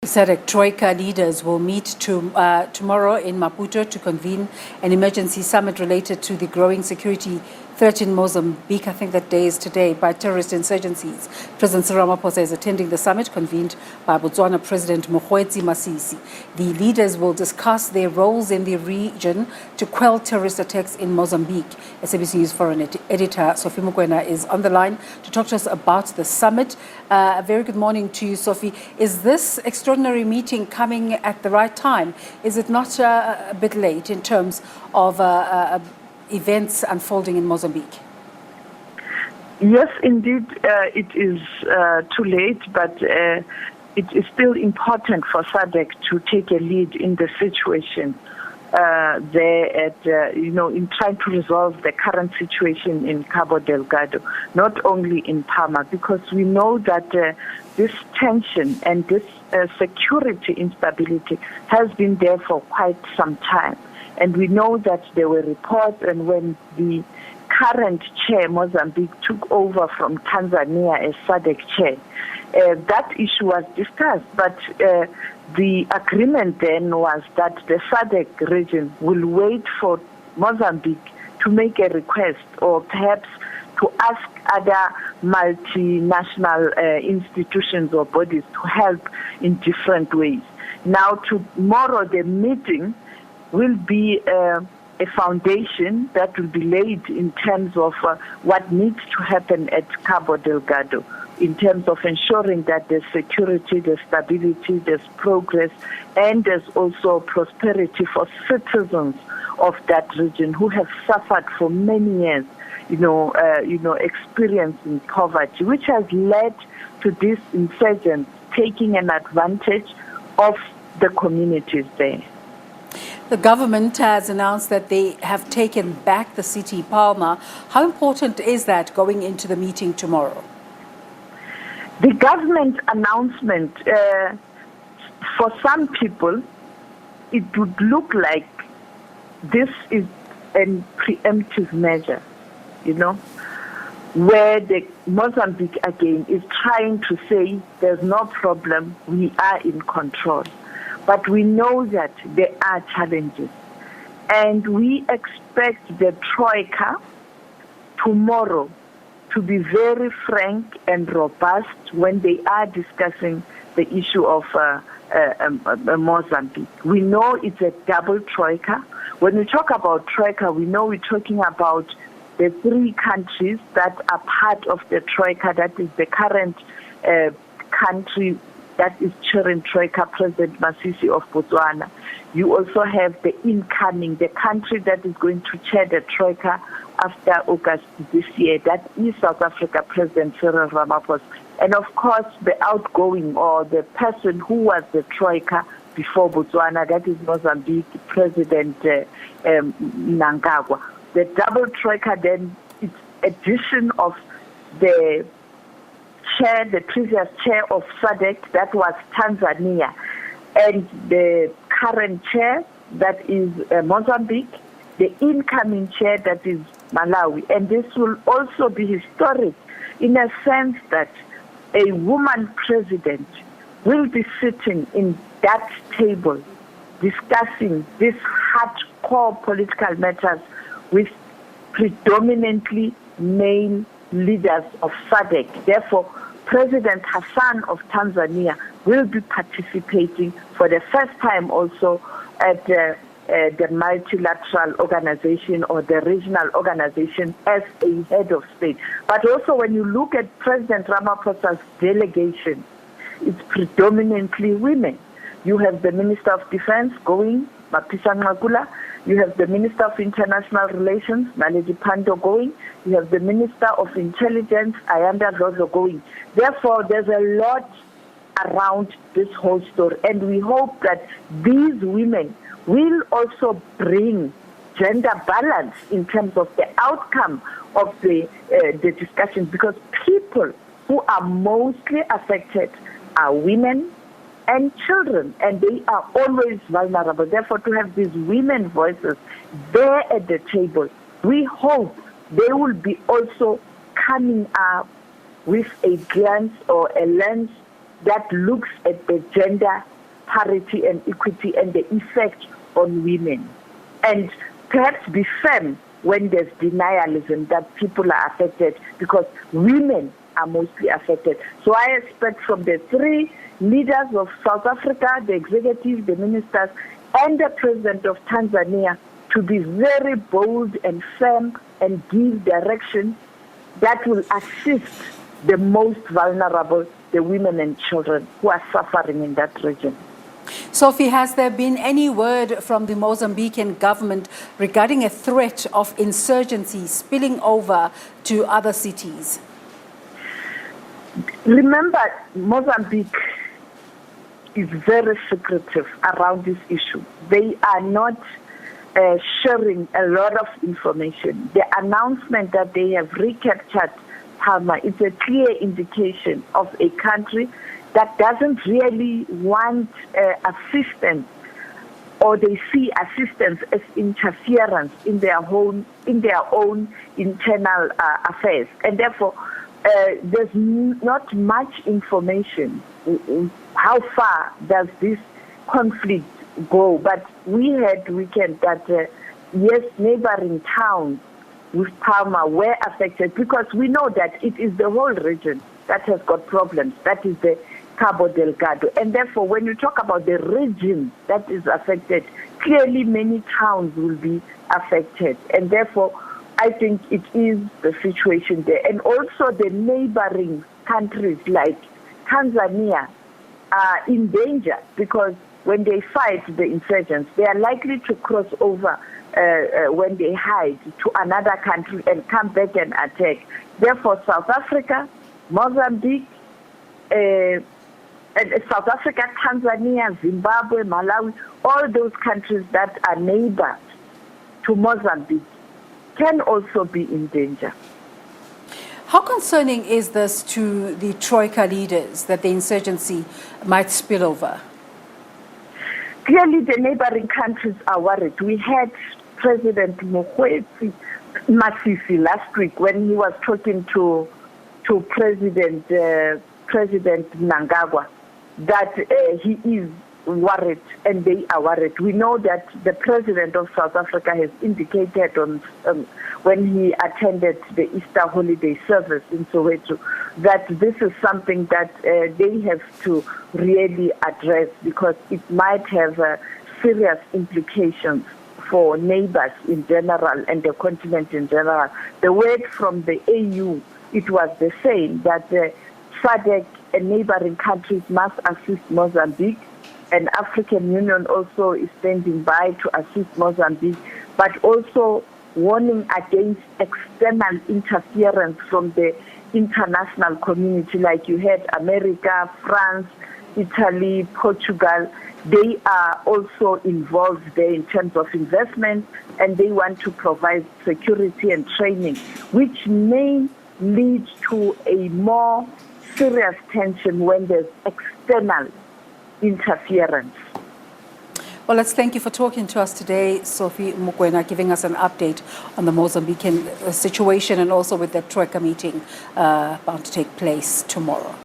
SADC Troika leaders will meet tomorrow in Maputo to convene an emergency summit related to the growing security threat in Mozambique. I think that day is today, by terrorist insurgencies. President Cyril Ramaphosa is attending the summit convened by Botswana President Mokgweetsi Masisi. The leaders will discuss their roles in the region to quell terrorist attacks in Mozambique. SABC News foreign editor Sophie Mokoena is on the line to talk to us about the summit. A very good morning to you, Sophie. Is this extraordinary meeting coming at the right time? Is it not a bit late in terms of events unfolding in Mozambique? Yes, indeed, it is too late, but it is still important for SADC to take a lead in the situation there at, in trying to resolve the current situation in Cabo Delgado, not only in Palma, because we know that this tension and this security instability has been there for quite some time. And we know that there were reports, and when the current chair, Mozambique, took over from Tanzania as SADC chair, that issue was discussed. But the agreement then was that the SADC region will wait for Mozambique to make a request, or perhaps to ask other multinational institutions or bodies to help in different ways. Now, tomorrow, the meeting will be a foundation that will be laid in terms of what needs to happen at Cabo Delgado, in terms of ensuring that there's security, there's stability, there's progress, and there's also prosperity for citizens of that region who have suffered for many years, experiencing poverty, which has led to these insurgents taking an advantage of the communities there. The government has announced that they have taken back the city, Palma. How important is that going into the meeting tomorrow? The government announcement, for some people, it would look like this is a preemptive measure, where the Mozambique again is trying to say there's no problem, we are in control. But we know that there are challenges. And we expect the Troika tomorrow to be very frank and robust when they are discussing the issue of Mozambique. We know it's a double Troika. When we talk about Troika, we know we're talking about the three countries that are part of the Troika, that is the current country that is chairing Troika, President Masisi of Botswana. You also have the incoming, the country that is going to chair the Troika after August this year, that is South Africa, President Cyril Ramaphosa. And of course, the outgoing, or the person who was the Troika before Botswana, that is Mozambique, President Mnangagwa. The double Troika then is addition of the chair, the previous chair of SADC, that was Tanzania, and the current chair, that is Mozambique, the incoming chair, that is Malawi. And this will also be historic in a sense that a woman president will be sitting in that table discussing these hardcore political matters with predominantly male leaders of SADC. Therefore, President Hassan of Tanzania will be participating for the first time also at the multilateral organization or the regional organization as a head of state. But also when you look at President Ramaphosa's delegation, it's predominantly women. You have the Minister of Defense going, Mapisa Ngakula. You have the Minister of International Relations, Naledi Pandor, going. You have the Minister of Intelligence, Ayanda Zozo, going. Therefore, there's a lot around this whole story. And we hope that these women will also bring gender balance in terms of the outcome of the discussion, because people who are mostly affected are women and children, and they are always vulnerable. Therefore, to have these women voices there at the table, we hope they will be also coming up with a glance or a lens that looks at the gender parity and equity and the effect on women. And perhaps be firm when there's denialism that people are affected, because women are mostly affected. So I expect from the three leaders of South Africa, the executive, the ministers, and the president of Tanzania to be very bold and firm and give direction that will assist the most vulnerable, the women and children who are suffering in that region. Sophie, has there been any word from the Mozambican government regarding a threat of insurgency spilling over to other cities? Remember, Mozambique is very secretive around this issue. They are not sharing a lot of information. The announcement that they have recaptured Palma is a clear indication of a country that doesn't really want assistance, or they see assistance as interference in their own internal affairs, and therefore there's not much information. How far does this conflict go? But we had weekend that yes, neighboring towns with Palma were affected, because we know that it is the whole region that has got problems. That is the Cabo Delgado. And therefore, when you talk about the region that is affected, clearly many towns will be affected. And therefore, I think it is the situation there. And also the neighboring countries like Tanzania are in danger, because when they fight the insurgents, they are likely to cross over when they hide to another country and come back and attack. Therefore, South Africa, Mozambique, South Africa, Tanzania, Zimbabwe, Malawi, all those countries that are neighbors to Mozambique can also be in danger. How concerning is this to the Troika leaders that the insurgency might spill over? Clearly, the neighboring countries are worried. We had President Mokgweetsi Masisi last week when he was talking to President Mnangagwa, that he is worried and they are worried. We know that the president of South Africa has indicated on when he attended the Easter holiday service in Soweto that this is something that they have to really address, because it might have serious implications for neighbors in general and the continent in general. The word from the AU, it was the same, that SADC and neighboring countries must assist Mozambique, and African Union also is standing by to assist Mozambique, but also warning against external interference from the international community, like you had America, France, Italy, Portugal. They are also involved there in terms of investment, and they want to provide security and training, which may lead to a more serious tension when there's external interference. Well, let's thank you for talking to us today, Sophie Mokoena, giving us an update on the Mozambican situation and also with the Troika meeting bound to take place tomorrow.